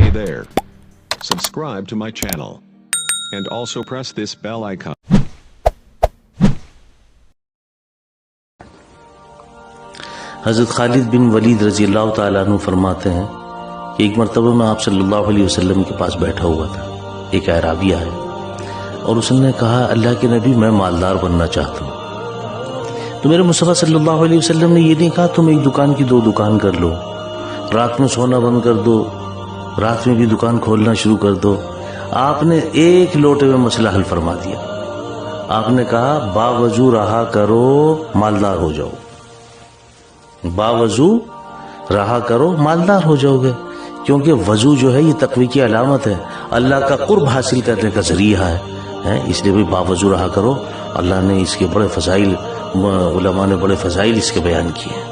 Hey there. Subscribe to my channel. And also press this bell icon. حضرت خالد بن ولید رضی اللہ تعالیٰ عنہ فرماتے ہیں کہ ایک مرتبہ میں آپ صلی اللہ علیہ وسلم کے پاس بیٹھا ہوا تھا. ایک اعرابی آیا اور اس نے کہا اللہ کے نبی میں مالدار بننا چاہتا ہوں. تو میرے مصطفیٰ صلی اللہ علیہ وسلم نے یہ نہیں کہا تم ایک دکان کی 2 دکان کر لو, رات میں سونا بند کر دو, رات میں بھی دکان کھولنا شروع کر دو. آپ نے ایک لوٹے میں مسئلہ حل فرما دیا. آپ نے کہا باوضو رہا کرو مالدار ہو جاؤ, باوضو رہا کرو مالدار ہو جاؤ گے. کیونکہ وضو جو ہے یہ تقوی کی علامت ہے, اللہ کا قرب حاصل کرنے کا ذریعہ ہے. اس لیے بھی باوضو رہا کرو. اللہ نے اس کے بڑے فضائل, علماء نے بڑے فضائل اس کے بیان کیے ہیں.